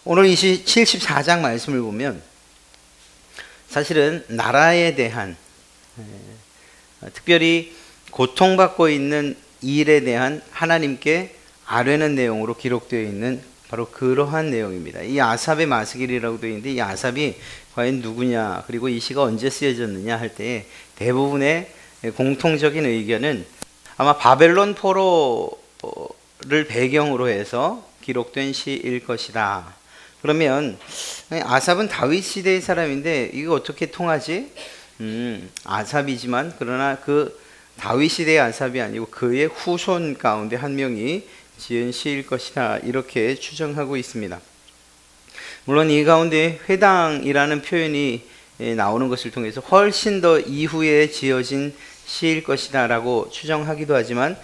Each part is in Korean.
오늘 74장 말씀을 보면 사실은 나라에 대한, 특별히 고통받고 있는 일에 대한 하나님께 아뢰는 내용으로 기록되어 있는 바로 그러한 내용입니다. 이 아삽의 마스길이라고 되어 있는데, 이 아삽이 과연 누구냐, 그리고 이 시가 언제 쓰여졌느냐 할 때 대부분의 공통적인 의견은 아마 바벨론 포로를 배경으로 해서 기록된 시일 것이다. 그러면 아삽은 다윗 시대의 사람인데 이거 어떻게 통하지? 아삽이지만 그러나 그 다윗 시대의 아삽이 아니고 그의 후손 가운데 한 명이 지은 시일 것이다, 이렇게 추정하고 있습니다. 물론 이 가운데 회당이라는 표현이 나오는 것을 통해서 훨씬 더 이후에 지어진 시일 것이다 라고 추정하기도 하지만,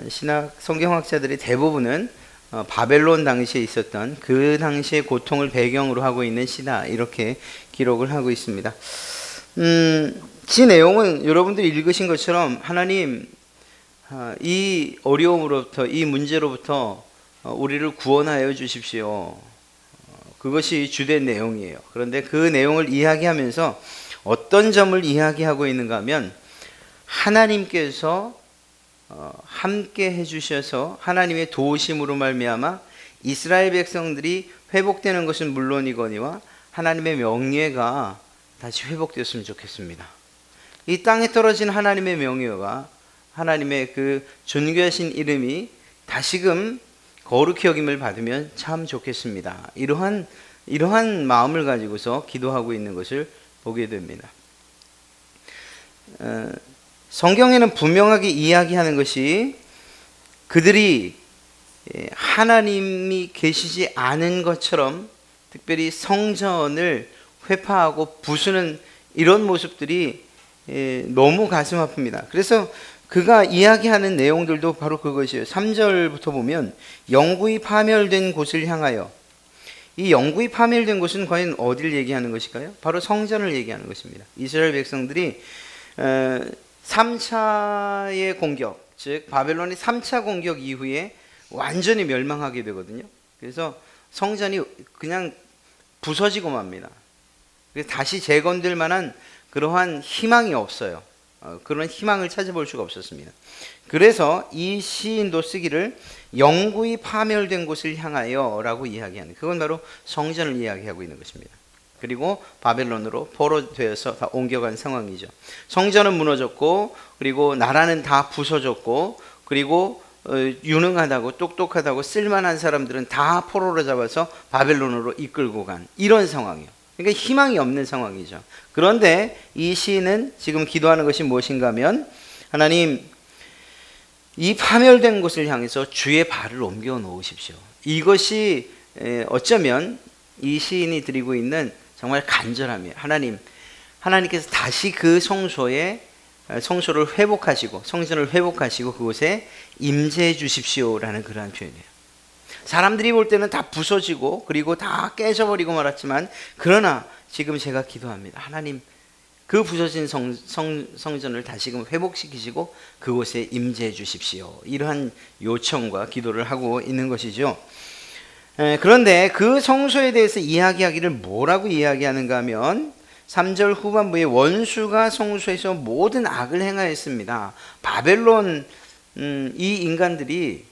신학 성경학자들의 대부분은 바벨론 당시에 있었던 그 당시의 고통을 배경으로 하고 있는 시다, 이렇게 기록을 하고 있습니다. 이 내용은 여러분들이 읽으신 것처럼 하나님 이 어려움으로부터, 이 문제로부터 우리를 구원하여 주십시오, 그것이 주된 내용이에요. 그런데 그 내용을 이야기하면서 어떤 점을 이야기하고 있는가 하면, 하나님께서 함께 해주셔서 하나님의 도우심으로 말미암아 이스라엘 백성들이 회복되는 것은 물론이거니와 하나님의 명예가 다시 회복되었으면 좋겠습니다. 이 땅에 떨어진 하나님의 명예가, 하나님의 그 존귀하신 이름이 다시금 거룩히 여김을 받으면 참 좋겠습니다. 이러한 마음을 가지고서 기도하고 있는 것을 보게 됩니다. 성경에는 분명하게 이야기하는 것이 그들이 하나님이 계시지 않은 것처럼 특별히 성전을 회파하고 부수는 이런 모습들이 너무 가슴 아픕니다. 그래서 그가 이야기하는 내용들도 바로 그것이에요. 3절부터 보면 영구히 파멸된 곳을 향하여, 이 영구히 파멸된 곳은 과연 어디를 얘기하는 것일까요? 바로 성전을 얘기하는 것입니다. 이스라엘 백성들이 3차의 공격, 즉 바벨론의 3차 공격 이후에 완전히 멸망하게 되거든요. 그래서 성전이 그냥 부서지고 맙니다. 그래서 다시 재건될 만한 그러한 희망이 없어요. 그런 희망을 찾아볼 수가 없었습니다. 그래서 이 시인도 쓰기를 영구히 파멸된 곳을 향하여 라고 이야기하는, 그건 바로 성전을 이야기하고 있는 것입니다. 그리고 바벨론으로 포로되어서 다 옮겨간 상황이죠. 성전은 무너졌고, 그리고 나라는 다 부서졌고, 그리고 유능하다고 똑똑하다고 쓸만한 사람들은 다 포로로 잡아서 바벨론으로 이끌고 간 이런 상황이에요. 그러니까 희망이 없는 상황이죠. 그런데 이 시인은 지금 기도하는 것이 무엇인가 하면, 하나님 이 파멸된 곳을 향해서 주의 발을 옮겨 놓으십시오. 이것이 어쩌면 이 시인이 드리고 있는 정말 간절함이에요. 하나님께서 다시 그 성소를 회복하시고, 성전을 회복하시고 그곳에 임재해 주십시오라는 그러한 표현이에요. 사람들이 볼 때는 다 부서지고 그리고 다 깨져버리고 말았지만, 그러나 지금 제가 기도합니다. 하나님 그 부서진 성전을 다시금 회복시키시고 그곳에 임재해 주십시오, 이러한 요청과 기도를 하고 있는 것이죠. 그런데 그 성소에 대해서 이야기하기를 뭐라고 이야기하는가 하면, 3절 후반부에 원수가 성소에서 모든 악을 행하였습니다. 바벨론 이 인간들이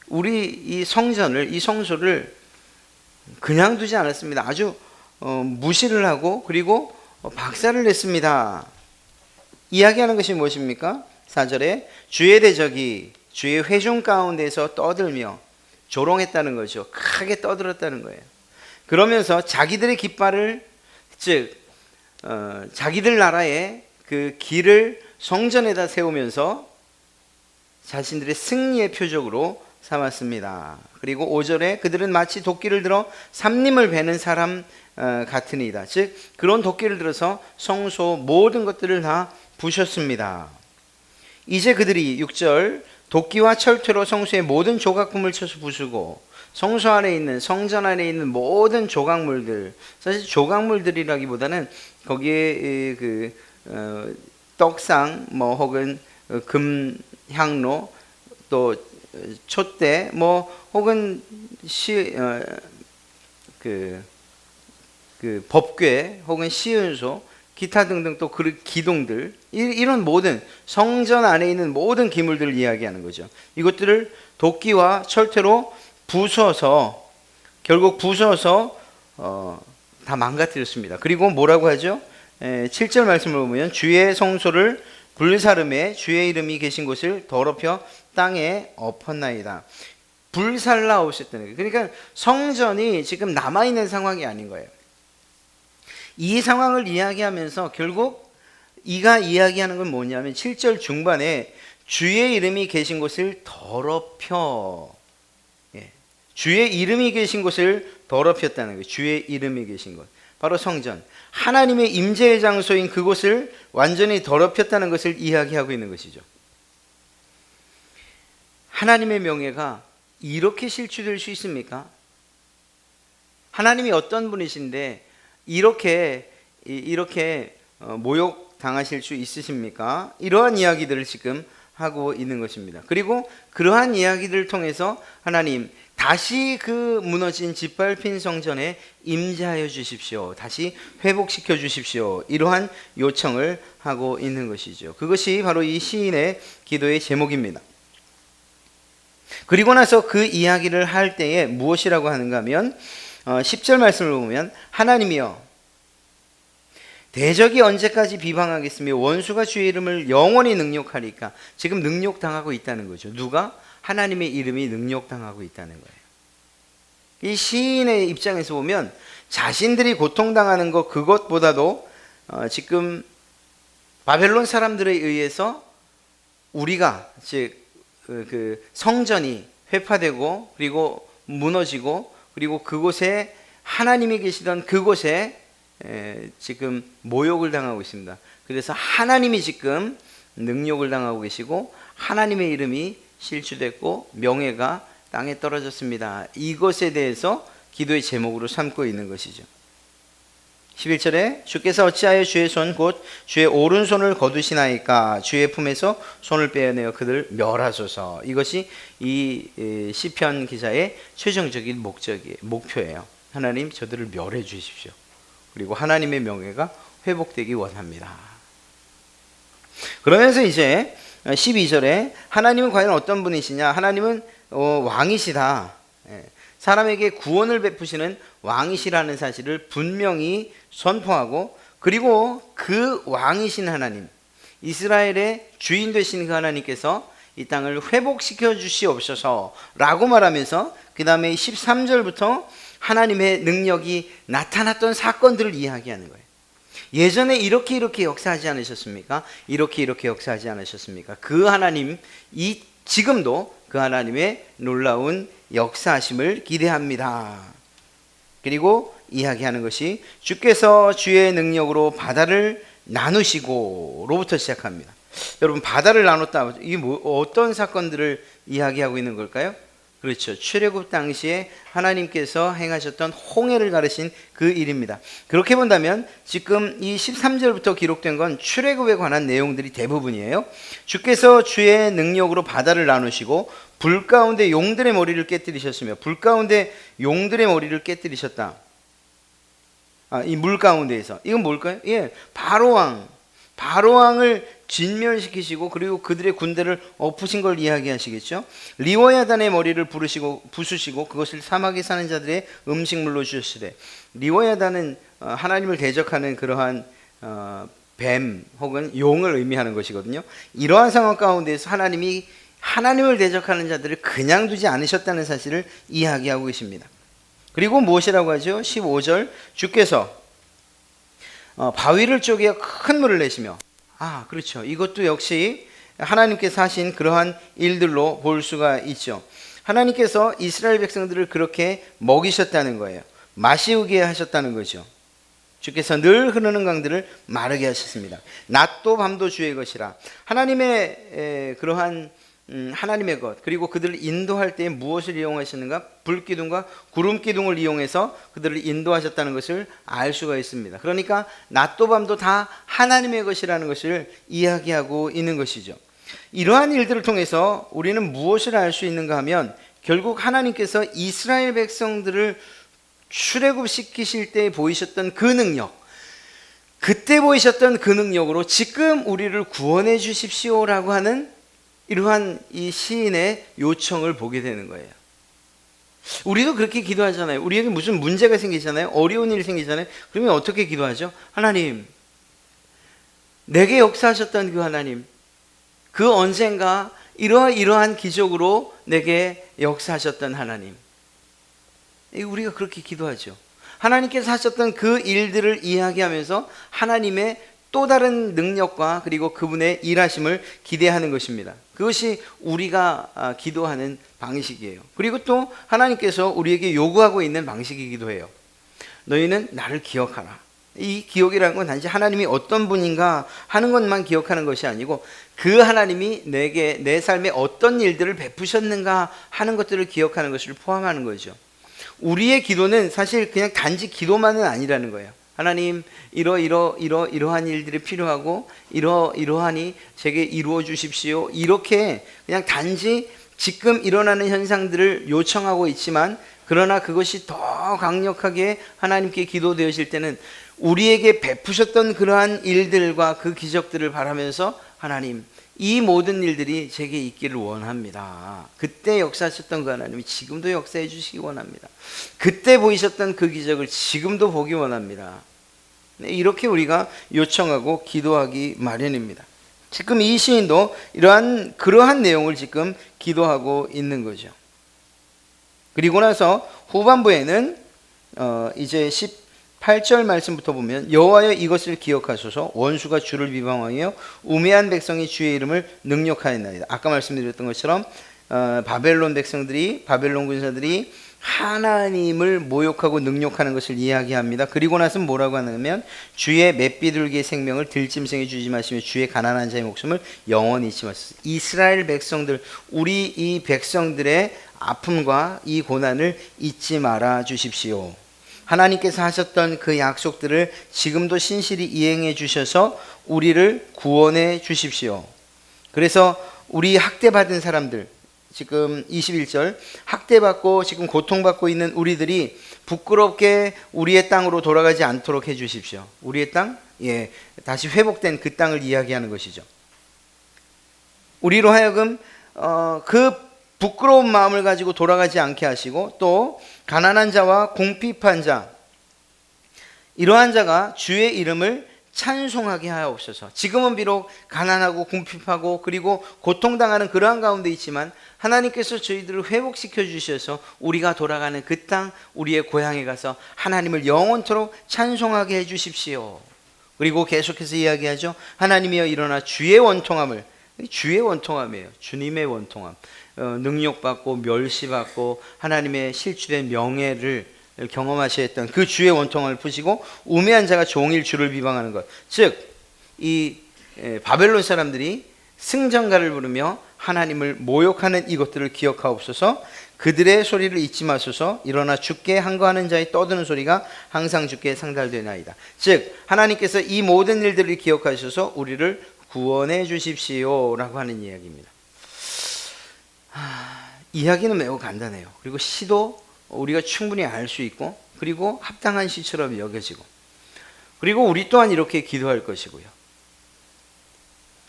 우리 이 성소를 그냥 두지 않았습니다. 아주 무시를 하고 그리고 박살을 냈습니다. 이야기하는 것이 무엇입니까? 4절에 주의 대적이 주의 회중 가운데서 떠들며 조롱했다는 거죠. 크게 떠들었다는 거예요. 그러면서 자기들의 깃발을, 즉 자기들 나라의 그 길을 성전에다 세우면서 자신들의 승리의 표적으로 삼았습니다. 그리고 5절에 그들은 마치 도끼를 들어 삼림을 베는 사람 같으니이다. 즉 그런 도끼를 들어서 성소 모든 것들을 다 부셨습니다. 이제 그들이 6절 도끼와 철퇴로 성소의 모든 조각품을 쳐서 부수고, 성소 안에 있는, 성전 안에 있는 모든 조각물들, 사실 조각물들이라기보다는 거기에 떡상 뭐 혹은 금 향로, 또 촛대 뭐 혹은 그 법궤 혹은 시은소 기타 등등 또 그 기둥들 이런 모든 성전 안에 있는 모든 기물들을 이야기하는 거죠. 이것들을 도끼와 철퇴로 부숴서 결국 다 망가뜨렸습니다. 그리고 뭐라고 하죠? 7절 말씀을 보면 주의 성소를 불사름에 주의 이름이 계신 곳을 더럽혀 땅에 엎었나이다. 불살라 오셨다는 거예요. 그러니까 성전이 지금 남아있는 상황이 아닌 거예요. 이 상황을 이야기하면서 결국 이가 이야기하는 건 뭐냐면 7절 중반에 주의 이름이 계신 곳을 더럽혀, 주의 이름이 계신 곳을 더럽혔다는 거예요. 주의 이름이 계신 곳, 바로 성전, 하나님의 임재의 장소인 그곳을 완전히 더럽혔다는 것을 이야기하고 있는 것이죠. 하나님의 명예가 이렇게 실추될 수 있습니까? 하나님이 어떤 분이신데 이렇게 모욕 당하실 수 있으십니까? 이러한 이야기들을 지금 하고 있는 것입니다. 그리고 그러한 이야기들을 통해서 하나님 다시 그 무너진 짓밟힌 성전에 임재하여 주십시오. 다시 회복시켜 주십시오. 이러한 요청을 하고 있는 것이죠. 그것이 바로 이 시인의 기도의 제목입니다. 그리고 나서 그 이야기를 할 때에 무엇이라고 하는가 하면 10절 말씀을 보면 하나님이여 대적이 언제까지 비방하겠으며 원수가 주의 이름을 영원히 능욕하리까. 지금 능욕당하고 있다는 거죠. 누가? 하나님의 이름이 능욕당하고 있다는 거예요. 이 시인의 입장에서 보면 자신들이 고통당하는 것 그것보다도 지금 바벨론 사람들에 의해서 우리가 즉 그 성전이 회파되고 그리고 무너지고 그리고 그곳에 하나님이 계시던 그곳에 지금 모욕을 당하고 있습니다. 그래서 하나님이 지금 능욕을 당하고 계시고 하나님의 이름이 실추됐고 명예가 땅에 떨어졌습니다. 이것에 대해서 기도의 제목으로 삼고 있는 것이죠. 11절에 주께서 어찌하여 주의 손 곧 주의 오른손을 거두시나이까. 주의 품에서 손을 빼어내어 그들 멸하소서. 이것이 이 시편 기자의 최종적인 목표예요. 하나님 저들을 멸해 주십시오. 그리고 하나님의 명예가 회복되기 원합니다. 그러면서 이제 12절에 하나님은 과연 어떤 분이시냐. 하나님은 왕이시다. 사람에게 구원을 베푸시는 왕이시라는 사실을 분명히 선포하고 그리고 그 왕이신 하나님, 이스라엘의 주인 되신 그 하나님께서 이 땅을 회복시켜 주시옵소서 라고 말하면서 그 다음에 13절부터 하나님의 능력이 나타났던 사건들을 이야기하는 거예요. 예전에 이렇게 역사하지 않으셨습니까? 이렇게 역사하지 않으셨습니까? 그 하나님, 지금도 그 하나님의 놀라운 역사하심을 기대합니다. 그리고 이야기하는 것이 주께서 주의 능력으로 바다를 나누시고 로부터 시작합니다. 여러분 바다를 나눴다. 이게 어떤 사건들을 이야기하고 있는 걸까요? 그렇죠. 출애굽 당시에 하나님께서 행하셨던 홍해를 가르신 그 일입니다. 그렇게 본다면 지금 이 13절부터 기록된 건 출애굽에 관한 내용들이 대부분이에요. 주께서 주의 능력으로 바다를 나누시고 불 가운데 용들의 머리를 깨뜨리셨으며. 불 가운데 용들의 머리를 깨뜨리셨다. 이 물 가운데에서. 이건 뭘까요? 바로왕을 진멸시키시고 그리고 그들의 군대를 엎으신 걸 이야기하시겠죠. 리워야단의 머리를 부수시고 그것을 사막에 사는 자들의 음식물로 주시되. 리워야단은 하나님을 대적하는 그러한 뱀 혹은 용을 의미하는 것이거든요. 이러한 상황 가운데서 하나님이 하나님을 대적하는 자들을 그냥 두지 않으셨다는 사실을 이야기하고 계십니다. 그리고 무엇이라고 하죠? 15절 주께서 바위를 쪼개어 큰 물을 내시며. 그렇죠. 이것도 역시 하나님께서 하신 그러한 일들로 볼 수가 있죠. 하나님께서 이스라엘 백성들을 그렇게 먹이셨다는 거예요. 마시우게 하셨다는 거죠. 주께서 늘 흐르는 강들을 마르게 하셨습니다. 낮도 밤도 주의 것이라. 하나님의 그러한 하나님의 것, 그리고 그들을 인도할 때 무엇을 이용하시는가? 불기둥과 구름기둥을 이용해서 그들을 인도하셨다는 것을 알 수가 있습니다. 그러니까 낮도 밤도 다 하나님의 것이라는 것을 이야기하고 있는 것이죠. 이러한 일들을 통해서 우리는 무엇을 알 수 있는가 하면 결국 하나님께서 이스라엘 백성들을 출애굽시키실 때 보이셨던 그 능력, 그때 보이셨던 그 능력으로 지금 우리를 구원해 주십시오라고 하는 이러한 이 시인의 요청을 보게 되는 거예요. 우리도 그렇게 기도하잖아요. 우리에게 무슨 문제가 생기잖아요. 어려운 일이 생기잖아요. 그러면 어떻게 기도하죠? 하나님, 내게 역사하셨던 그 하나님, 그 언젠가 이러한 기적으로 내게 역사하셨던 하나님, 우리가 그렇게 기도하죠. 하나님께서 하셨던 그 일들을 이야기하면서 하나님의 또 다른 능력과 그리고 그분의 일하심을 기대하는 것입니다. 그것이 우리가 기도하는 방식이에요. 그리고 또 하나님께서 우리에게 요구하고 있는 방식이기도 해요. 너희는 나를 기억하라. 이 기억이라는 건 단지 하나님이 어떤 분인가 하는 것만 기억하는 것이 아니고 그 하나님이 내게 내 삶에 어떤 일들을 베푸셨는가 하는 것들을 기억하는 것을 포함하는 거죠. 우리의 기도는 사실 그냥 단지 기도만은 아니라는 거예요. 하나님, 이러한 일들이 필요하고 이러하니 제게 이루어 주십시오. 이렇게 그냥 단지 지금 일어나는 현상들을 요청하고 있지만, 그러나 그것이 더 강력하게 하나님께 기도되어질 때는 우리에게 베푸셨던 그러한 일들과 그 기적들을 바라면서 하나님, 이 모든 일들이 제게 있기를 원합니다. 그때 역사하셨던 그 하나님이 지금도 역사해 주시기 원합니다. 그때 보이셨던 그 기적을 지금도 보기 원합니다. 이렇게 우리가 요청하고 기도하기 마련입니다. 지금 이 시인도 그러한 내용을 지금 기도하고 있는 거죠. 그리고 나서 후반부에는 이제 18절 말씀부터 보면 여호와여 이것을 기억하소서 원수가 주를 비방하여 우매한 백성이 주의 이름을 능욕하였나이다. 아까 말씀드렸던 것처럼 바벨론 군사들이 하나님을 모욕하고 능욕하는 것을 이야기합니다. 그리고 나서 뭐라고 하냐면 주의 맷비둘기의 생명을 들짐승에 주지 마시며 주의 가난한 자의 목숨을 영원히 잊지 마소서. 이스라엘 백성들, 우리 이 백성들의 아픔과 이 고난을 잊지 말아 주십시오. 하나님께서 하셨던 그 약속들을 지금도 신실히 이행해 주셔서 우리를 구원해 주십시오. 그래서 우리 학대받은 사람들, 지금 21절, 학대받고 지금 고통받고 있는 우리들이 부끄럽게 우리의 땅으로 돌아가지 않도록 해 주십시오. 우리의 땅? 예, 다시 회복된 그 땅을 이야기하는 것이죠. 우리로 하여금 그 부끄러운 마음을 가지고 돌아가지 않게 하시고, 또 가난한 자와 궁핍한 자, 이러한 자가 주의 이름을 찬송하게 하옵소서. 지금은 비록 가난하고 궁핍하고 그리고 고통당하는 그러한 가운데 있지만 하나님께서 저희들을 회복시켜 주셔서 우리가 돌아가는 그 땅, 우리의 고향에 가서 하나님을 영원토록 찬송하게 해 주십시오. 그리고 계속해서 이야기하죠. 하나님이여 일어나 주의 원통함을, 주의 원통함이에요. 주님의 원통함, 능욕받고 멸시받고 하나님의 실추된 명예를 경험하셔야 했던 그 주의 원통함을 푸시고 우매한 자가 종일 주를 비방하는 것, 즉 이 바벨론 사람들이 승전가를 부르며 하나님을 모욕하는 이것들을 기억하옵소서. 그들의 소리를 잊지 마소서. 일어나 주께 항거하는 자의 떠드는 소리가 항상 주께 상달되나이다. 즉 하나님께서 이 모든 일들을 기억하셔서 우리를 구원해 주십시오 라고 하는 이야기입니다. 이야기는 매우 간단해요. 그리고 시도 우리가 충분히 알 수 있고, 그리고 합당한 시처럼 여겨지고, 그리고 우리 또한 이렇게 기도할 것이고요.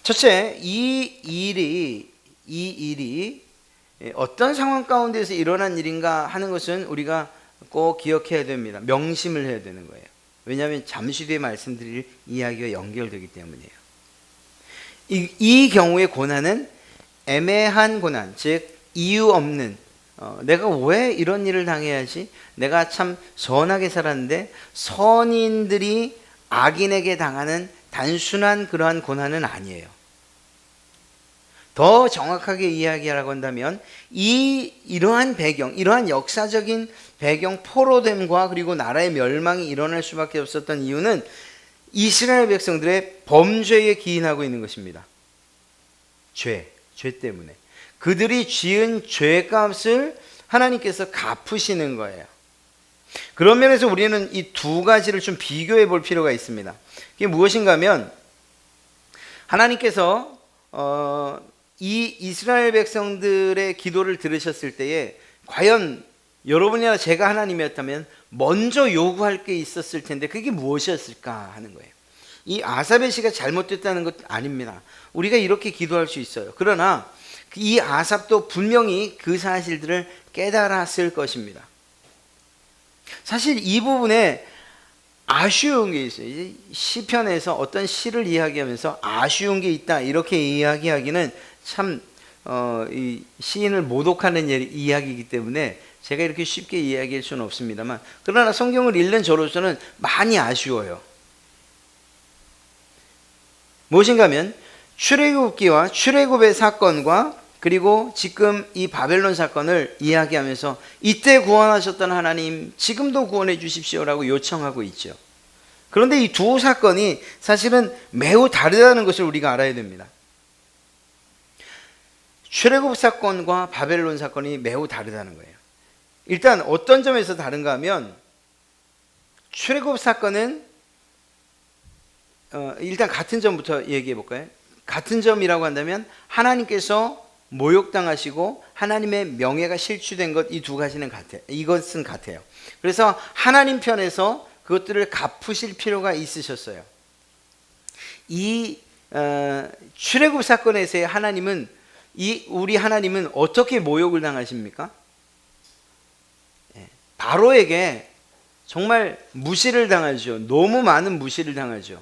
첫째, 이 일이 어떤 상황 가운데서 일어난 일인가 하는 것은 우리가 꼭 기억해야 됩니다. 명심을 해야 되는 거예요. 왜냐하면 잠시 뒤에 말씀드릴 이야기와 연결되기 때문이에요. 이 경우의 고난은 애매한 고난, 즉 이유 없는, 내가 왜 이런 일을 당해야지? 내가 참 선하게 살았는데 선인들이 악인에게 당하는 단순한 그러한 고난은 아니에요. 더 정확하게 이야기하라고 한다면 이러한 배경, 이러한 역사적인 배경, 포로됨과 그리고 나라의 멸망이 일어날 수밖에 없었던 이유는 이스라엘 백성들의 범죄에 기인하고 있는 것입니다. 죄 때문에. 그들이 지은 죄값을 하나님께서 갚으시는 거예요. 그런 면에서 우리는 이 두 가지를 좀 비교해 볼 필요가 있습니다. 그게 무엇인가 하면 하나님께서 이 이스라엘 백성들의 기도를 들으셨을 때에 과연 여러분이나 제가 하나님이었다면 먼저 요구할 게 있었을 텐데 그게 무엇이었을까 하는 거예요. 이 아삽의 시가 잘못됐다는 것 아닙니다. 우리가 이렇게 기도할 수 있어요. 그러나 이 아삽도 분명히 그 사실들을 깨달았을 것입니다. 사실 이 부분에 아쉬운 게 있어요. 이제 시편에서 어떤 시를 이야기하면서 아쉬운 게 있다 이렇게 이야기하기는 참 이 시인을 모독하는 이야기이기 때문에 제가 이렇게 쉽게 이야기할 수는 없습니다만, 그러나 성경을 읽는 저로서는 많이 아쉬워요. 무엇인가 하면 출애굽기와 출애굽의 사건과 그리고 지금 이 바벨론 사건을 이야기하면서 이때 구원하셨던 하나님 지금도 구원해 주십시오라고 요청하고 있죠. 그런데 이 두 사건이 사실은 매우 다르다는 것을 우리가 알아야 됩니다. 출애굽 사건과 바벨론 사건이 매우 다르다는 거예요. 일단 어떤 점에서 다른가 하면 출애굽 사건은 일단 같은 점부터 얘기해 볼까요? 같은 점이라고 한다면 하나님께서 모욕당하시고 하나님의 명예가 실추된 것, 이 두 가지는 같아요. 이것은 같아요. 그래서 하나님 편에서 그것들을 갚으실 필요가 있으셨어요. 이 출애굽 사건에서의 하나님은 우리 하나님은 어떻게 모욕을 당하십니까? 바로에게 정말 무시를 당하죠. 너무 많은 무시를 당하죠.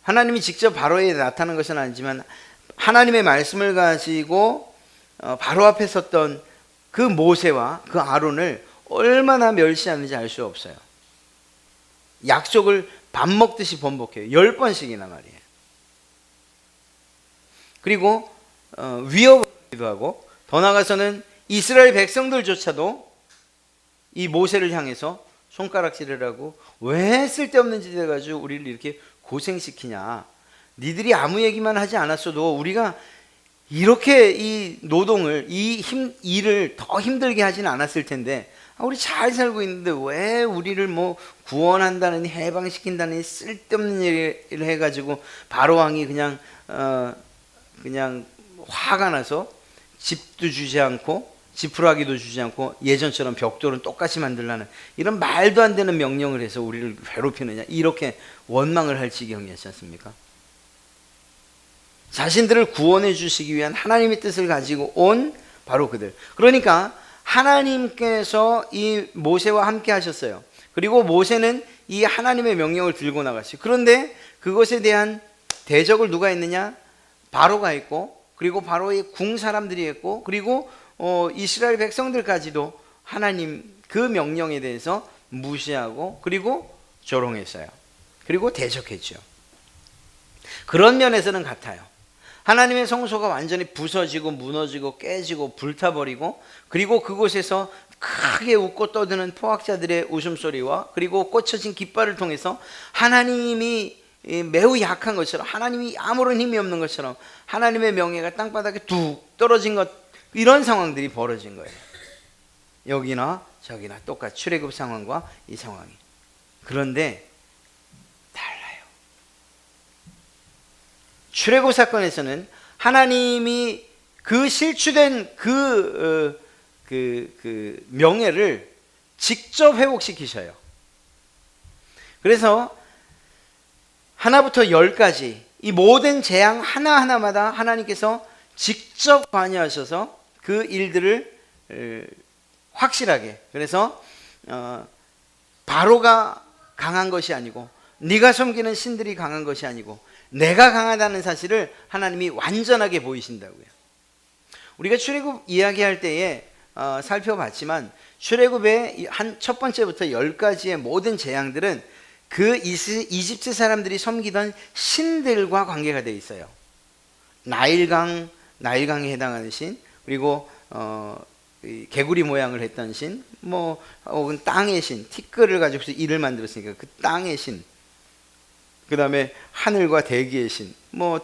하나님이 직접 바로에게 나타난 것은 아니지만 하나님의 말씀을 가지고 바로 앞에 섰던 그 모세와 그 아론을 얼마나 멸시하는지 알 수 없어요. 약속을 밥 먹듯이 번복해요. 10번씩이나 말이에요. 그리고 위협하기도 하고, 더 나아가서는 이스라엘 백성들조차도 이 모세를 향해서 손가락질을 하고, 왜 쓸데없는 짓 해가지고 우리를 이렇게 고생시키냐, 니들이 아무 얘기만 하지 않았어도 우리가 이렇게 이 노동을, 이 일을 더 힘들게 하진 않았을 텐데, 우리 잘 살고 있는데 왜 우리를 뭐 구원한다느니 해방시킨다느니 쓸데없는 일을 해가지고 바로왕이 그냥 화가 나서 집도 주지 않고 지푸라기도 주지 않고 예전처럼 벽돌은 똑같이 만들라는 이런 말도 안 되는 명령을 해서 우리를 괴롭히느냐, 이렇게 원망을 할 지경이었지 않습니까? 자신들을 구원해 주시기 위한 하나님의 뜻을 가지고 온 바로 그들. 그러니까 하나님께서 이 모세와 함께 하셨어요. 그리고 모세는 이 하나님의 명령을 들고 나갔어요. 그런데 그것에 대한 대적을 누가 했느냐? 바로가 했고, 그리고 바로의 궁 사람들이 했고, 그리고 이스라엘 백성들까지도 하나님 그 명령에 대해서 무시하고 그리고 조롱했어요. 그리고 대적했죠. 그런 면에서는 같아요. 하나님의 성소가 완전히 부서지고 무너지고 깨지고 불타버리고, 그리고 그곳에서 크게 웃고 떠드는 포악자들의 웃음소리와 그리고 꽂혀진 깃발을 통해서 하나님이 매우 약한 것처럼, 하나님이 아무런 힘이 없는 것처럼 하나님의 명예가 땅바닥에 뚝 떨어진 것, 이런 상황들이 벌어진 거예요. 여기나 저기나 똑같이 출애굽 상황과 이 상황이. 그런데 달라요. 출애굽 사건에서는 하나님이 그 실추된 그 명예를 직접 회복시키셔요. 그래서 하나부터 10까지 이 모든 재앙 하나하나마다 하나님께서 직접 관여하셔서 그 일들을 확실하게, 그래서 바로가 강한 것이 아니고 네가 섬기는 신들이 강한 것이 아니고 내가 강하다는 사실을 하나님이 완전하게 보이신다고요. 우리가 출애굽 이야기할 때에 살펴봤지만 출애굽의 첫 번째부터 10가지의 모든 재앙들은 그 이집트 사람들이 섬기던 신들과 관계가 되어 있어요. 나일강에 해당하는 신, 그리고 개구리 모양을 했던 신, 혹은 땅의 신, 티끌을 가지고 이를 만들었으니까 그 땅의 신, 그 다음에 하늘과 대기의 신,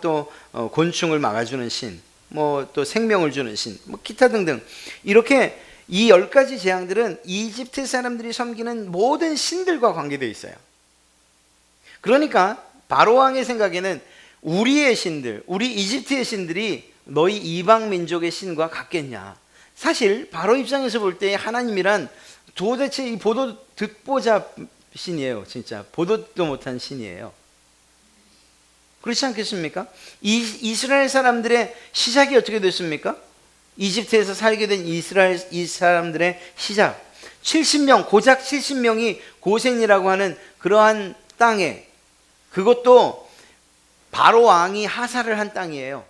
또 곤충을 막아주는 신, 또 생명을 주는 신, 기타 등등. 이렇게 이 10가지 재앙들은 이집트 사람들이 섬기는 모든 신들과 관계되어 있어요. 그러니까 바로 왕의 생각에는 우리의 신들, 우리 이집트의 신들이 너희 이방 민족의 신과 같겠냐. 사실 바로 입장에서 볼 때 하나님이란 도대체 이 보도 듣보잡 신이에요. 진짜 보도도 못한 신이에요. 그렇지 않겠습니까? 이스라엘 사람들의 시작이 어떻게 됐습니까? 이집트에서 살게 된 이스라엘 이 사람들의 시작, 70명, 고작 70명이 고센이라고 하는 그러한 땅에, 그것도 바로 왕이 하사를 한 땅이에요.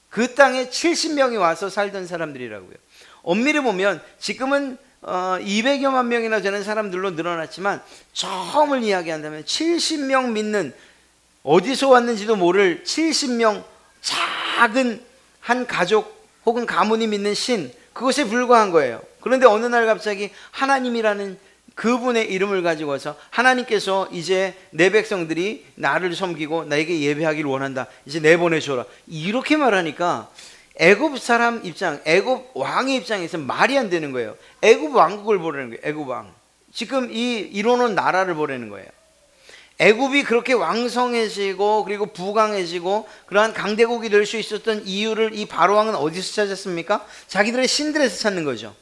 그 땅에 70명이 와서 살던 사람들이라고요. 엄밀히 보면 지금은 200여만 명이나 되는 사람들로 늘어났지만, 처음을 이야기한다면 70명 믿는, 어디서 왔는지도 모를 70명 작은 한 가족 혹은 가문이 믿는 신, 그것에 불과한 거예요. 그런데 어느 날 갑자기 하나님이라는 그분의 이름을 가지고 와서, 하나님께서 이제 내 백성들이 나를 섬기고 나에게 예배하기를 원한다, 이제 내보내줘라, 이렇게 말하니까 애굽 사람 입장, 애굽 왕의 입장에서 말이 안 되는 거예요. 애굽 왕국을 보내는 거예요. 애굽 왕, 지금 이 이뤄놓은 나라를 보내는 거예요. 애굽이 그렇게 왕성해지고 그리고 부강해지고 그러한 강대국이 될 수 있었던 이유를 이 바로 왕은 어디서 찾았습니까? 자기들의 신들에서 찾는 거죠.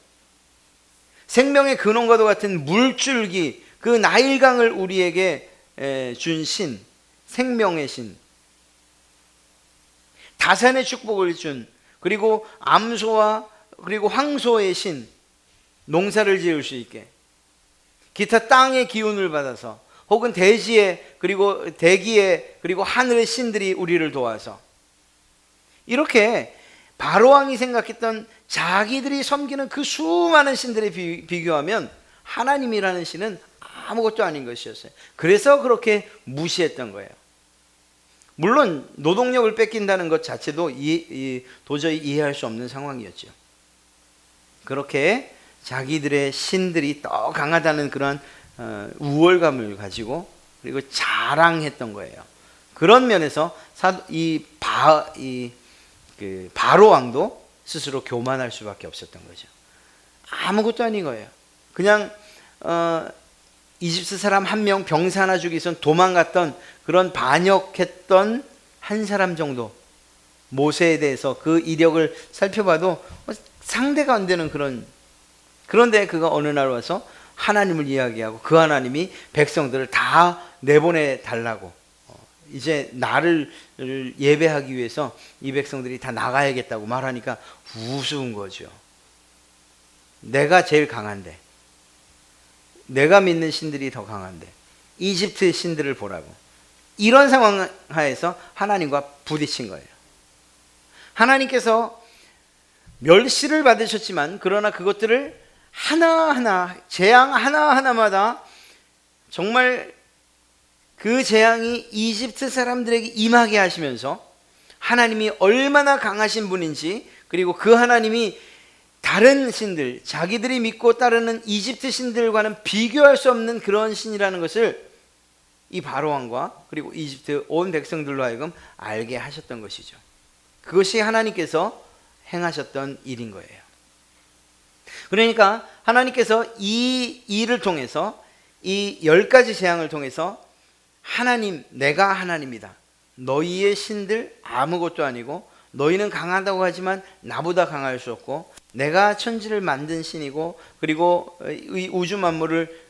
생명의 근원과도 같은 물줄기, 그 나일강을 우리에게 준 신, 생명의 신, 다산의 축복을 준, 그리고 암소와 그리고 황소의 신, 농사를 지을 수 있게, 기타 땅의 기운을 받아서, 혹은 대지의 그리고 대기의 그리고 하늘의 신들이 우리를 도와서, 이렇게 바로왕이 생각했던 자기들이 섬기는 그 수많은 신들에 비교하면 하나님이라는 신은 아무것도 아닌 것이었어요. 그래서 그렇게 무시했던 거예요. 물론 노동력을 뺏긴다는 것 자체도 도저히 이해할 수 없는 상황이었죠. 그렇게 자기들의 신들이 더 강하다는 그런 우월감을 가지고 그리고 자랑했던 거예요. 그런 면에서 바로 왕도 스스로 교만할 수밖에 없었던 거죠. 아무것도 아닌 거예요. 그냥 이집트 사람 한 명 병사 하나 주기 위해서 도망갔던, 그런 반역했던 한 사람 정도, 모세에 대해서 그 이력을 살펴봐도 상대가 안 되는 그런, 그런데 그가 어느 날 와서 하나님을 이야기하고 그 하나님이 백성들을 다 내보내 달라고, 이제 나를 예배하기 위해서 이 백성들이 다 나가야겠다고 말하니까 우스운 거죠. 내가 제일 강한데, 내가 믿는 신들이 더 강한데 이집트의 신들을 보라고, 이런 상황 하에서 하나님과 부딪힌 거예요. 하나님께서 멸시를 받으셨지만, 그러나 그것들을 하나하나, 재앙 하나하나마다 정말 그 재앙이 이집트 사람들에게 임하게 하시면서 하나님이 얼마나 강하신 분인지, 그리고 그 하나님이 다른 신들, 자기들이 믿고 따르는 이집트 신들과는 비교할 수 없는 그런 신이라는 것을 이 바로왕과 그리고 이집트 온 백성들로 하여금 알게 하셨던 것이죠. 그것이 하나님께서 행하셨던 일인 거예요. 그러니까 하나님께서 이 일을 통해서, 이 10가지 재앙을 통해서, 하나님, 내가 하나님이다, 너희의 신들 아무것도 아니고, 너희는 강하다고 하지만 나보다 강할 수 없고, 내가 천지를 만든 신이고 그리고 이 우주 만물을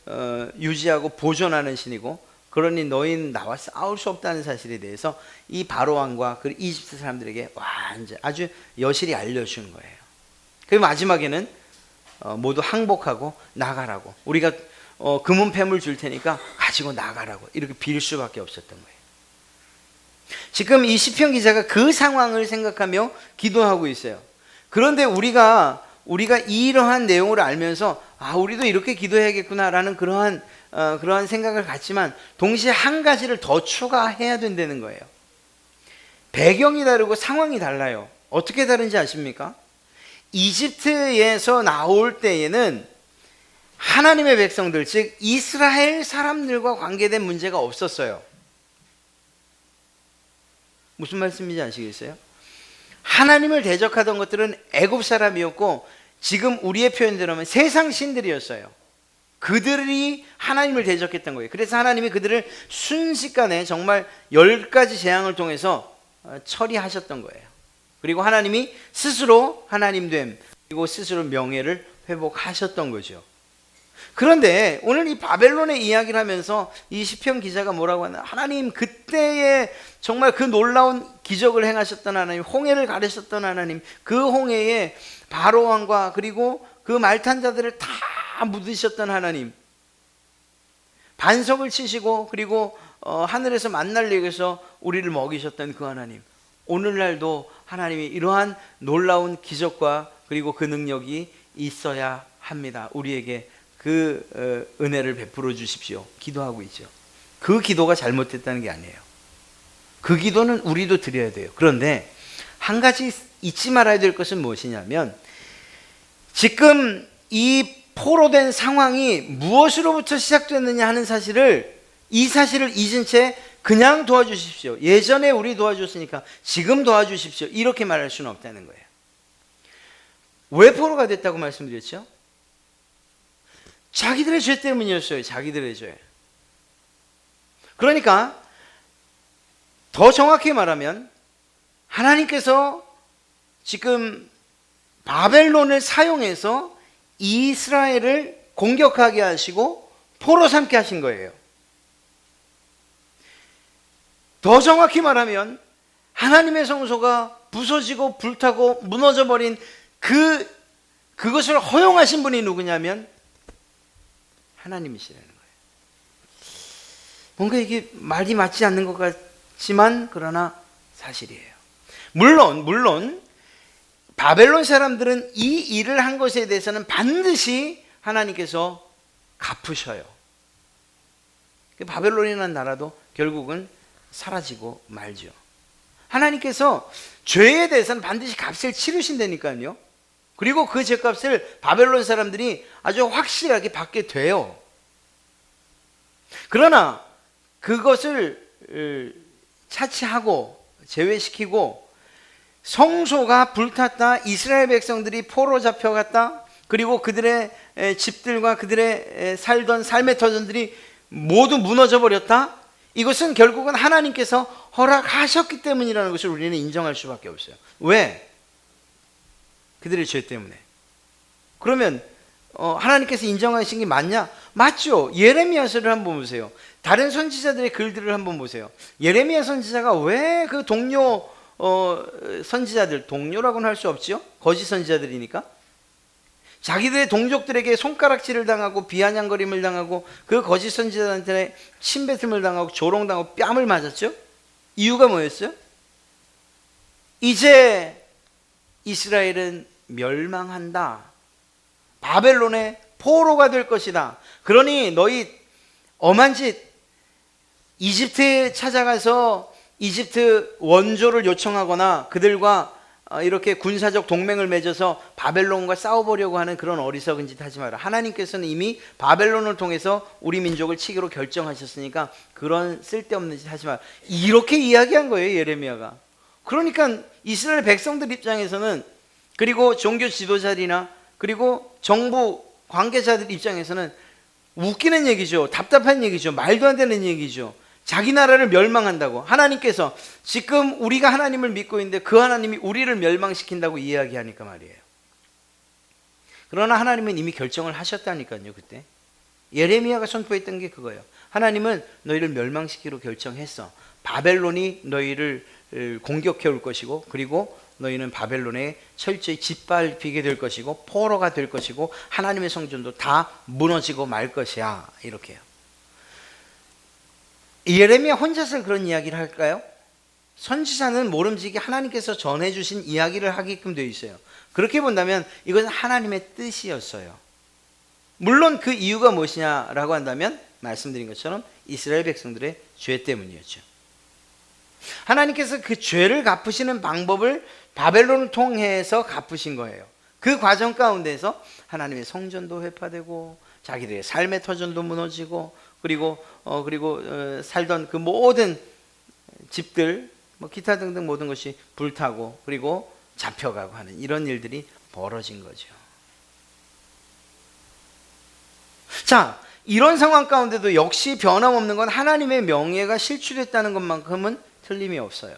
유지하고 보존하는 신이고, 그러니 너희는 나와 싸울 수 없다는 사실에 대해서 이 바로왕과 그 이집트 사람들에게 완전 아주 여실히 알려주는 거예요. 그 마지막에는 모두 항복하고 나가라고, 우리가 금은패물 줄 테니까 가지고 나가라고, 이렇게 빌 수밖에 없었던 거예요. 지금 이 시편 기자가 그 상황을 생각하며 기도하고 있어요. 그런데 우리가 이러한 내용을 알면서 우리도 이렇게 기도해야겠구나라는 그러한 생각을 갖지만, 동시에 한 가지를 더 추가해야 된다는 거예요. 배경이 다르고 상황이 달라요. 어떻게 다른지 아십니까? 이집트에서 나올 때에는 하나님의 백성들, 즉 이스라엘 사람들과 관계된 문제가 없었어요. 무슨 말씀인지 아시겠어요? 하나님을 대적하던 것들은 애굽 사람이었고, 지금 우리의 표현대로 하면 세상 신들이었어요. 그들이 하나님을 대적했던 거예요. 그래서 하나님이 그들을 순식간에 정말 10가지 재앙을 통해서 처리하셨던 거예요. 그리고 하나님이 스스로 하나님됨, 그리고 스스로 명예를 회복하셨던 거죠. 그런데 오늘 이 바벨론의 이야기를 하면서 이 시편 기자가 뭐라고 하나, 하나님 그때에 정말 그 놀라운 기적을 행하셨던 하나님, 홍해를 가르셨던 하나님, 그 홍해에 바로왕과 그리고 그 말탄 자들을 다 묻으셨던 하나님, 반석을 치시고 그리고 하늘에서 만나를 내려서 우리를 먹이셨던 그 하나님, 오늘날도 하나님이 이러한 놀라운 기적과 그리고 그 능력이 있어야 합니다. 우리에게 그 은혜를 베풀어 주십시오. 기도하고 있죠. 그 기도가 잘못됐다는 게 아니에요. 그 기도는 우리도 드려야 돼요. 그런데 한 가지 잊지 말아야 될 것은 무엇이냐면, 지금 이 포로된 상황이 무엇으로부터 시작됐느냐 하는 사실을, 이 사실을 잊은 채 그냥 도와주십시오, 예전에 우리 도와줬으니까 지금 도와주십시오, 이렇게 말할 수는 없다는 거예요. 왜 포로가 됐다고 말씀드렸죠? 자기들의 죄 때문이었어요. 자기들의 죄. 그러니까 더 정확히 말하면 하나님께서 지금 바벨론을 사용해서 이스라엘을 공격하게 하시고 포로 삼게 하신 거예요. 더 정확히 말하면 하나님의 성소가 부서지고 불타고 무너져 버린 그것을 허용하신 분이 누구냐면 하나님이시라는 거예요. 뭔가 이게 말이 맞지 않는 것 같지만 그러나 사실이에요. 물론 바벨론 사람들은 이 일을 한 것에 대해서는 반드시 하나님께서 갚으셔요. 바벨론이라는 나라도 결국은 사라지고 말죠. 하나님께서 죄에 대해서는 반드시 값을 치르신다니까요. 그리고 그 죄값을 바벨론 사람들이 아주 확실하게 받게 돼요. 그러나 그것을 차치하고 제외시키고 성소가 불탔다, 이스라엘 백성들이 포로 잡혀갔다, 그리고 그들의 집들과 그들의 살던 삶의 터전들이 모두 무너져 버렸다, 이것은 결국은 하나님께서 허락하셨기 때문이라는 것을 우리는 인정할 수밖에 없어요. 왜? 그들의 죄 때문에. 그러면 하나님께서 인정하신 게 맞냐? 맞죠. 예레미야서를 한번 보세요. 다른 선지자들의 글들을 한번 보세요. 예레미야 선지자가 왜 그 동료 선지자들, 동료라고는 할 수 없죠, 거짓 선지자들이니까, 자기들의 동족들에게 손가락질을 당하고 비아냥거림을 당하고 그 거짓 선지자들한테 침뱉음을 당하고 조롱당하고 뺨을 맞았죠. 이유가 뭐였어요? 이제 이스라엘은 멸망한다, 바벨론의 포로가 될 것이다, 그러니 너희 엄한 짓, 이집트에 찾아가서 이집트 원조를 요청하거나 그들과 이렇게 군사적 동맹을 맺어서 바벨론과 싸워보려고 하는 그런 어리석은 짓 하지 마라. 하나님께서는 이미 바벨론을 통해서 우리 민족을 치기로 결정하셨으니까 그런 쓸데없는 짓 하지 마라, 이렇게 이야기한 거예요, 예레미야가. 그러니까 이스라엘 백성들 입장에서는, 그리고 종교 지도자들이나 그리고 정부 관계자들 입장에서는 웃기는 얘기죠. 답답한 얘기죠. 말도 안 되는 얘기죠. 자기 나라를 멸망한다고, 하나님께서 지금 우리가 하나님을 믿고 있는데 그 하나님이 우리를 멸망시킨다고 이야기하니까 말이에요. 그러나 하나님은 이미 결정을 하셨다니까요. 그때 예레미야가 선포했던 게 그거예요. 하나님은 너희를 멸망시키기로 결정했어. 바벨론이 너희를 공격해 올 것이고, 그리고 너희는 바벨론에 철저히 짓밟히게 될 것이고 포로가 될 것이고 하나님의 성전도 다 무너지고 말 것이야, 이렇게요. 예레미야 혼자서 그런 이야기를 할까요? 선지자는 모름지기 하나님께서 전해주신 이야기를 하게끔 되어 있어요. 그렇게 본다면 이것은 하나님의 뜻이었어요. 물론 그 이유가 무엇이냐라고 한다면 말씀드린 것처럼 이스라엘 백성들의 죄 때문이었죠. 하나님께서 그 죄를 갚으시는 방법을 바벨론을 통해서 갚으신 거예요. 그 과정 가운데서 하나님의 성전도 회파되고 자기들의 삶의 터전도 무너지고 그리고 살던 그 모든 집들, 기타 등등 모든 것이 불타고 그리고 잡혀가고 하는 이런 일들이 벌어진 거죠. 자, 이런 상황 가운데도 역시 변함없는 건 하나님의 명예가 실추됐다는 것만큼은 틀림이 없어요.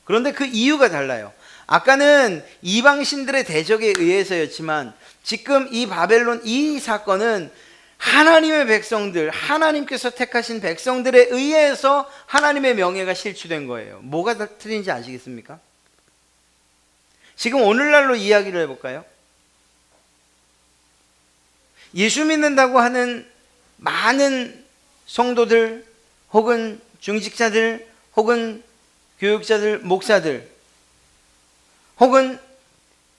그런데 그 이유가 달라요. 아까는 이방신들의 대적에 의해서였지만 지금 이 바벨론 이 사건은 하나님의 백성들, 하나님께서 택하신 백성들에 의해서 하나님의 명예가 실추된 거예요. 뭐가 다 틀린지 아시겠습니까? 지금 오늘날로 이야기를 해볼까요? 예수 믿는다고 하는 많은 성도들 혹은 중직자들 혹은 교육자들, 목사들 혹은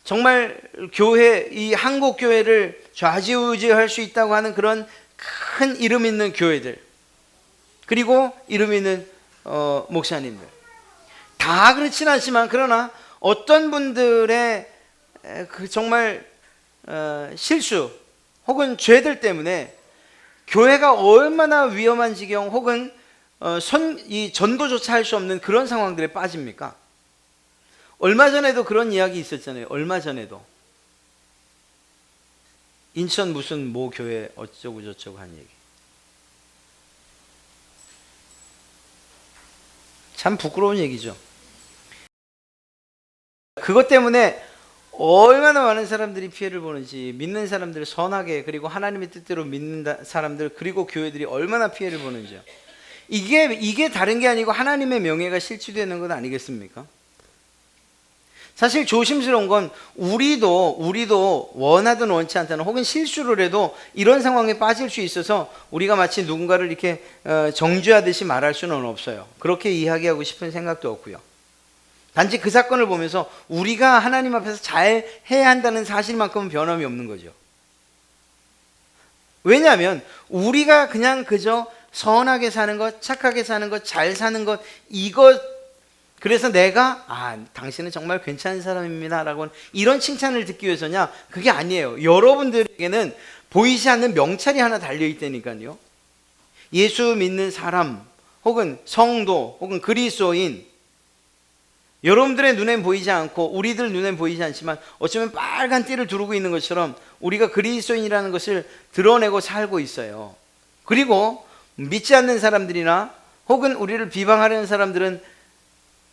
정말 교회, 이 한국 교회를 좌지우지할 수 있다고 하는 그런 큰 이름 있는 교회들, 그리고 이름 있는 목사님들, 다 그렇진 않지만 그러나 어떤 분들의 그 정말 실수 혹은 죄들 때문에 교회가 얼마나 위험한 지경 혹은 이 전도조차 할 수 없는 그런 상황들에 빠집니까? 얼마 전에도 그런 이야기 있었잖아요. 얼마 전에도 인천 무슨 모 교회 어쩌고 저쩌고 한 얘기. 참 부끄러운 얘기죠. 그것 때문에 얼마나 많은 사람들이 피해를 보는지, 믿는 사람들 선하게, 그리고 하나님의 뜻대로 믿는 사람들, 그리고 교회들이 얼마나 피해를 보는지요. 이게 다른 게 아니고 하나님의 명예가 실추되는 것 아니겠습니까? 사실 조심스러운 건 우리도 원하든 원치 않다는 혹은 실수를 해도 이런 상황에 빠질 수 있어서 우리가 마치 누군가를 이렇게 정죄하듯이 말할 수는 없어요. 그렇게 이야기하고 싶은 생각도 없고요. 단지 그 사건을 보면서 우리가 하나님 앞에서 잘 해야 한다는 사실만큼은 변함이 없는 거죠. 왜냐하면 우리가 그냥 그저 선하게 사는 것, 착하게 사는 것, 잘 사는 것, 그래서 내가 당신은 정말 괜찮은 사람입니다 라고 이런 칭찬을 듣기 위해서냐? 그게 아니에요. 여러분들에게는 보이지 않는 명찰이 하나 달려있다니까요. 예수 믿는 사람 혹은 성도 혹은 그리스도인, 여러분들의 눈엔 보이지 않고 우리들 눈엔 보이지 않지만 어쩌면 빨간 띠를 두르고 있는 것처럼 우리가 그리스도인이라는 것을 드러내고 살고 있어요. 그리고 믿지 않는 사람들이나 혹은 우리를 비방하려는 사람들은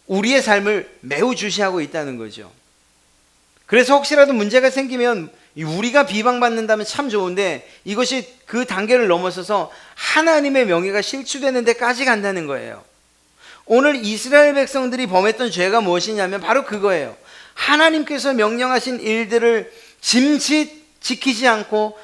우리의 삶을 매우 주시하고 있다는 거죠. 그래서 혹시라도 문제가 생기면 우리가 비방받는다면 참 좋은데 이것이 그 단계를 넘어서서 하나님의 명예가 실추되는 데까지 간다는 거예요. 오늘 이스라엘 백성들이 범했던 죄가 무엇이냐면 바로 그거예요. 하나님께서 명령하신 일들을 짐짓 지키지 않고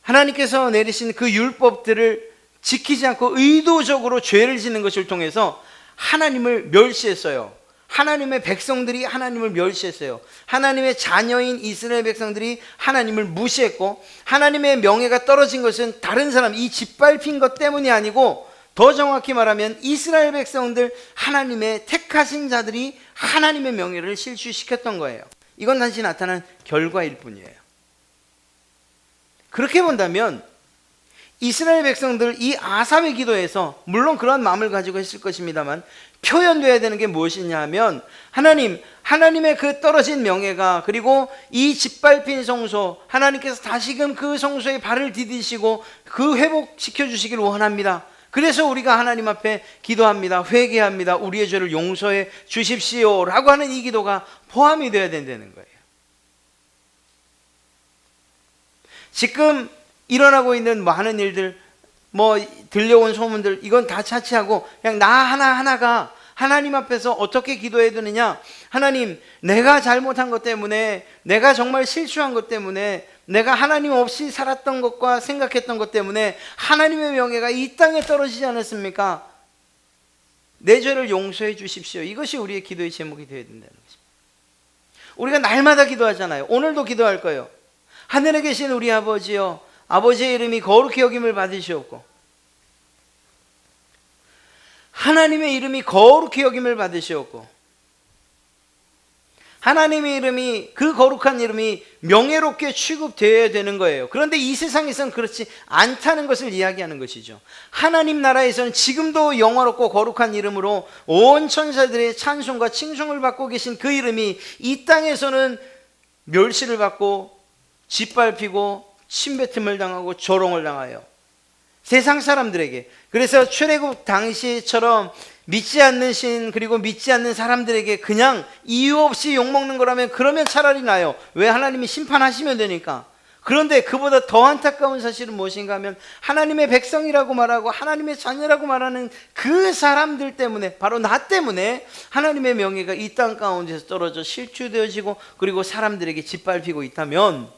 하나님께서 내리신 그 율법들을 지키지 않고 의도적으로 죄를 짓는 것을 통해서 하나님을 멸시했어요. 하나님의 백성들이 하나님을 멸시했어요. 하나님의 자녀인 이스라엘 백성들이 하나님을 무시했고, 하나님의 명예가 떨어진 것은 다른 사람, 이 짓밟힌 것 때문이 아니고 더 정확히 말하면 이스라엘 백성들, 하나님의 택하신 자들이 하나님의 명예를 실추시켰던 거예요. 이건 단지 나타난 결과일 뿐이에요. 그렇게 본다면 이스라엘 백성들 이 아삽의 기도에서 물론 그런 마음을 가지고 했을 것입니다만 표현되어야 되는 게 무엇이냐 하면 하나님의 그 떨어진 명예가, 그리고 이 짓밟힌 성소, 하나님께서 다시금 그 성소에 발을 디디시고 그 회복시켜 주시길 원합니다. 그래서 우리가 하나님 앞에 기도합니다. 회개합니다. 우리의 죄를 용서해 주십시오 라고 하는 이 기도가 포함이 되어야 된다는 거예요. 지금 일어나고 있는 많은 일들, 들려온 소문들, 이건 다 차치하고 그냥 나 하나가 하나님 앞에서 어떻게 기도해야 되느냐? 하나님, 내가 잘못한 것 때문에, 내가 정말 실수한 것 때문에, 내가 하나님 없이 살았던 것과 생각했던 것 때문에 하나님의 명예가 이 땅에 떨어지지 않았습니까? 내 죄를 용서해 주십시오. 이것이 우리의 기도의 제목이 되어야 된다는 것입니다. 우리가 날마다 기도하잖아요. 오늘도 기도할 거예요. 하늘에 계신 우리 아버지여, 아버지의 이름이 거룩히 여김을 받으시옵고, 하나님의 이름이 거룩히 여김을 받으시옵고, 하나님의 이름이, 그 거룩한 이름이 명예롭게 취급되어야 되는 거예요. 그런데 이 세상에서는 그렇지 않다는 것을 이야기하는 것이죠. 하나님 나라에서는 지금도 영화롭고 거룩한 이름으로 온 천사들의 찬송과 칭송을 받고 계신 그 이름이 이 땅에서는 멸시를 받고 짓밟히고 침뱉음을 당하고 조롱을 당하여 세상 사람들에게, 그래서 출애굽 당시처럼 믿지 않는 신, 그리고 믿지 않는 사람들에게 그냥 이유 없이 욕먹는 거라면 그러면 차라리 나요. 왜? 하나님이 심판하시면 되니까. 그런데 그보다 더 안타까운 사실은 무엇인가 하면 하나님의 백성이라고 말하고 하나님의 자녀라고 말하는 그 사람들 때문에, 바로 나 때문에 하나님의 명예가 이 땅 가운데서 떨어져 실추되어지고 그리고 사람들에게 짓밟히고 있다면,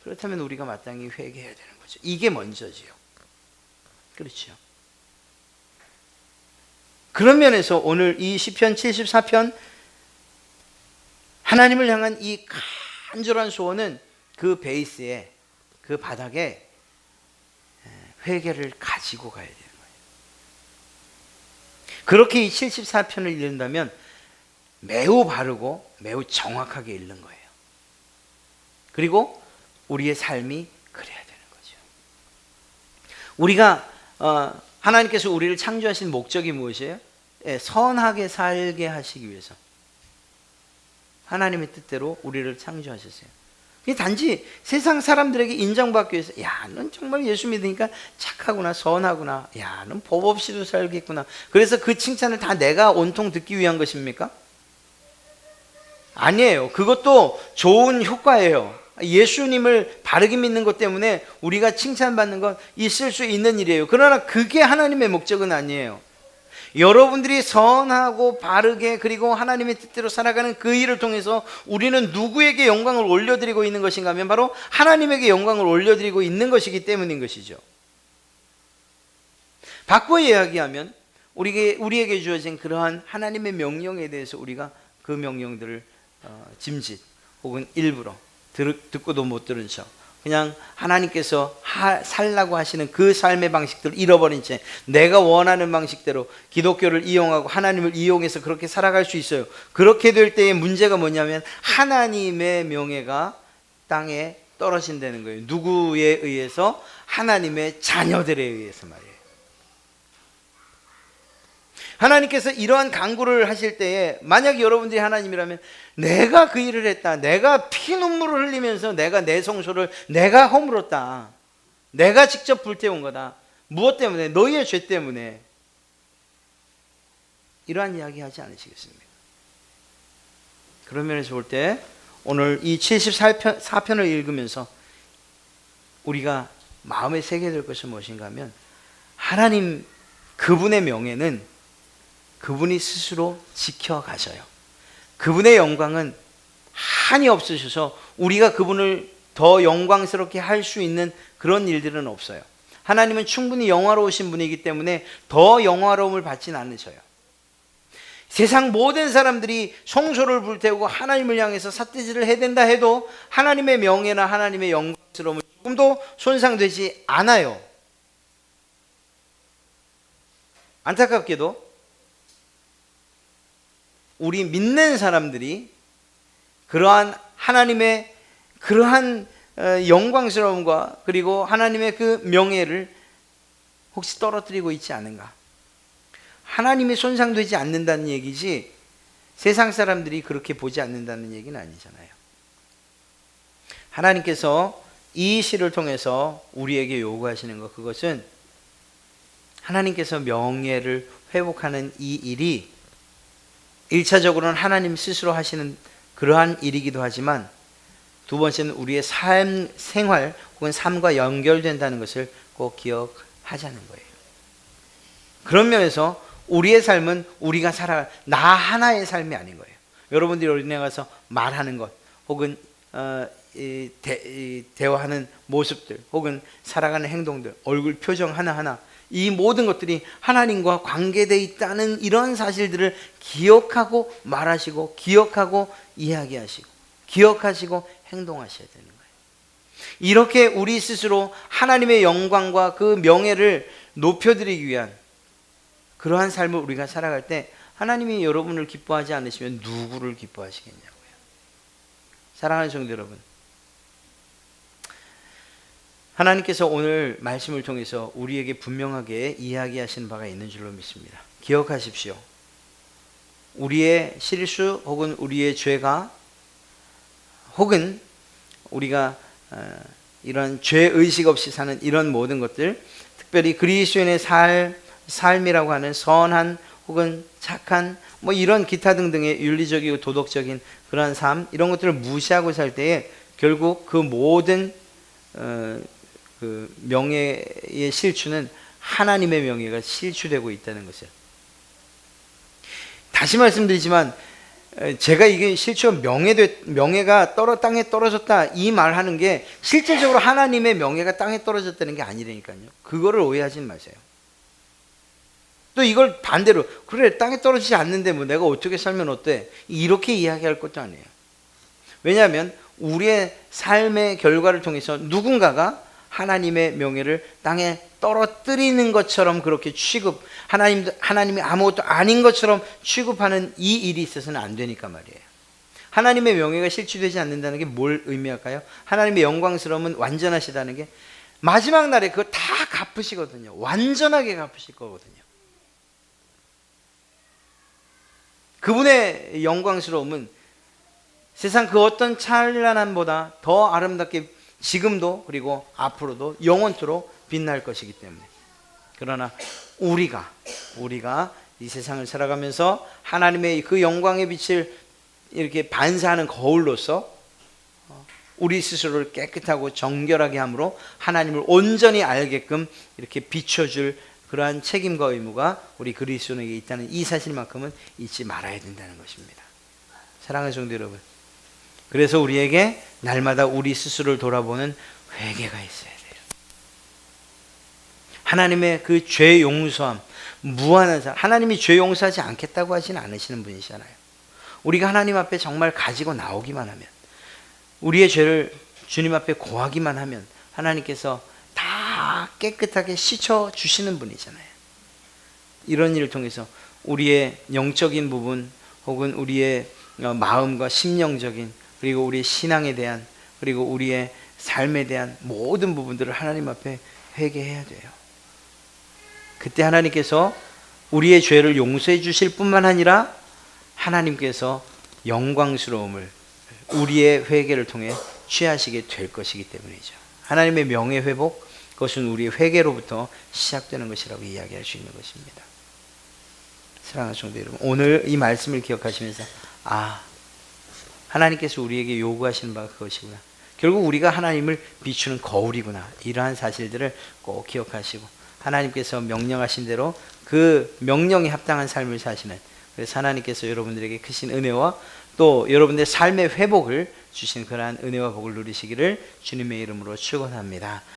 그렇다면 우리가 마땅히 회개해야 되는 거죠. 이게 먼저지요. 그렇죠. 그런 면에서 오늘 이 시편 74편 하나님을 향한 이 간절한 소원은 그 베이스에, 그 바닥에 회개를 가지고 가야 되는 거예요. 그렇게 이 74편을 읽는다면 매우 바르고 매우 정확하게 읽는 거예요. 그리고 우리의 삶이 그래야 되는 거죠. 우리가 하나님께서 우리를 창조하신 목적이 무엇이에요? 선하게 살게 하시기 위해서 하나님의 뜻대로 우리를 창조하셨어요. 단지 세상 사람들에게 인정받기 위해서, 야, 넌 정말 예수 믿으니까 착하구나, 선하구나, 야, 넌 법 없이도 살겠구나, 그래서 그 칭찬을 다 내가 온통 듣기 위한 것입니까? 아니에요. 그것도 좋은 효과예요. 예수님을 바르게 믿는 것 때문에 우리가 칭찬받는 건 있을 수 있는 일이에요. 그러나 그게 하나님의 목적은 아니에요. 여러분들이 선하고 바르게 그리고 하나님의 뜻대로 살아가는 그 일을 통해서 우리는 누구에게 영광을 올려드리고 있는 것인가 하면 바로 하나님에게 영광을 올려드리고 있는 것이기 때문인 것이죠. 바꿔 이야기하면 우리에게 주어진 그러한 하나님의 명령에 대해서 우리가 그 명령들을 짐짓 혹은 일부러 듣고도 못 들은 척, 그냥 하나님께서 살라고 하시는 그 삶의 방식들을 잃어버린 채 내가 원하는 방식대로 기독교를 이용하고 하나님을 이용해서 그렇게 살아갈 수 있어요. 그렇게 될 때의 문제가 뭐냐면 하나님의 명예가 땅에 떨어진다는 거예요. 누구에 의해서? 하나님의 자녀들에 의해서 말이에요. 하나님께서 이러한 간구를 하실 때에 만약 여러분들이 하나님이라면 내가 그 일을 했다, 내가 피눈물을 흘리면서 내가 내 성소를 내가 허물었다, 내가 직접 불태운 거다, 무엇 때문에? 너희의 죄 때문에, 이러한 이야기 하지 않으시겠습니까? 그런 면에서 볼 때 오늘 이 74편을 읽으면서 우리가 마음에 새겨야 될 것은 무엇인가 하면 하나님 그분의 명예는 그분이 스스로 지켜가셔요. 그분의 영광은 한이 없으셔서 우리가 그분을 더 영광스럽게 할 수 있는 그런 일들은 없어요. 하나님은 충분히 영화로우신 분이기 때문에 더 영화로움을 받진 않으셔요. 세상 모든 사람들이 성소를 불태우고 하나님을 향해서 삿대질을 해야 된다 해도 하나님의 명예나 하나님의 영광스러움은 조금도 손상되지 않아요. 안타깝게도 우리 믿는 사람들이 그러한 하나님의 그러한 영광스러움과 그리고 하나님의 그 명예를 혹시 떨어뜨리고 있지 않은가? 하나님이 손상되지 않는다는 얘기지 세상 사람들이 그렇게 보지 않는다는 얘기는 아니잖아요. 하나님께서 이 시를 통해서 우리에게 요구하시는 것, 그것은 하나님께서 명예를 회복하는 이 일이 1차적으로는 하나님 스스로 하시는 그러한 일이기도 하지만 두 번째는 우리의 삶, 생활 혹은 삶과 연결된다는 것을 꼭 기억하자는 거예요. 그런 면에서 우리의 삶은 우리가 살아갈 나 하나의 삶이 아닌 거예요. 여러분들이 어린애 가서 말하는 것 혹은 대화하는 모습들 혹은 살아가는 행동들, 얼굴 표정 하나하나, 이 모든 것들이 하나님과 관계되어 있다는 이런 사실들을 기억하고 말하시고 기억하고 이야기하시고 기억하시고 행동하셔야 되는 거예요. 이렇게 우리 스스로 하나님의 영광과 그 명예를 높여드리기 위한 그러한 삶을 우리가 살아갈 때 하나님이 여러분을 기뻐하지 않으시면 누구를 기뻐하시겠냐고요. 사랑하는 성도 여러분, 하나님께서 오늘 말씀을 통해서 우리에게 분명하게 이야기하시는 바가 있는 줄로 믿습니다. 기억하십시오. 우리의 실수 혹은 우리의 죄가 혹은 우리가 이런 죄의식 없이 사는 이런 모든 것들, 특별히 그리스도인의 삶이라고 하는 선한 혹은 착한 뭐 이런 기타 등등의 윤리적이고 도덕적인 그러한 삶 이런 것들을 무시하고 살 때에 결국 그 모든 그 명예의 실추는 하나님의 명예가 실추되고 있다는 것이에요. 다시 말씀드리지만 제가 이게 실추가 명예가 땅에 떨어졌다 이 말하는 게 실질적으로 하나님의 명예가 땅에 떨어졌다는 게 아니라니까요. 그거를 오해하지 마세요. 또 이걸 반대로 그래 땅에 떨어지지 않는데 뭐 내가 어떻게 살면 어때? 이렇게 이야기할 것도 아니에요. 왜냐하면 우리의 삶의 결과를 통해서 누군가가 하나님의 명예를 땅에 떨어뜨리는 것처럼 그렇게 하나님이 아무것도 아닌 것처럼 취급하는 이 일이 있어서는 안 되니까 말이에요. 하나님의 명예가 실추되지 않는다는 게 뭘 의미할까요? 하나님의 영광스러움은 완전하시다는 게 마지막 날에 그거 다 갚으시거든요. 완전하게 갚으실 거거든요. 그분의 영광스러움은 세상 그 어떤 찬란함보다 더 아름답게 지금도 그리고 앞으로도 영원토록 빛날 것이기 때문에. 그러나 우리가 이 세상을 살아가면서 하나님의 그 영광의 빛을 이렇게 반사하는 거울로서 우리 스스로를 깨끗하고 정결하게 함으로 하나님을 온전히 알게끔 이렇게 비춰줄 그러한 책임과 의무가 우리 그리스도인에게 있다는 이 사실만큼은 잊지 말아야 된다는 것입니다. 사랑하는 성도 여러분, 그래서 우리에게 날마다 우리 스스로를 돌아보는 회개가 있어야 돼요. 하나님의 그 죄 용서함, 무한한 사랑, 하나님이 죄 용서하지 않겠다고 하지는 않으시는 분이시잖아요. 우리가 하나님 앞에 정말 가지고 나오기만 하면, 우리의 죄를 주님 앞에 고하기만 하면 하나님께서 다 깨끗하게 씻어주시는 분이잖아요. 이런 일을 통해서 우리의 영적인 부분 혹은 우리의 마음과 심령적인 그리고 우리의 신앙에 대한 그리고 우리의 삶에 대한 모든 부분들을 하나님 앞에 회개해야 돼요. 그때 하나님께서 우리의 죄를 용서해 주실 뿐만 아니라 하나님께서 영광스러움을 우리의 회개를 통해 취하시게 될 것이기 때문이죠. 하나님의 명예 회복, 그것은 우리의 회개로부터 시작되는 것이라고 이야기할 수 있는 것입니다. 사랑하는 성도 여러분, 오늘 이 말씀을 기억하시면서 하나님께서 우리에게 요구하시는 바가 그것이구나. 결국 우리가 하나님을 비추는 거울이구나. 이러한 사실들을 꼭 기억하시고 하나님께서 명령하신 대로 그 명령에 합당한 삶을 사시는, 그래서 하나님께서 여러분들에게 크신 은혜와 또 여러분들의 삶의 회복을 주신 그러한 은혜와 복을 누리시기를 주님의 이름으로 축원합니다.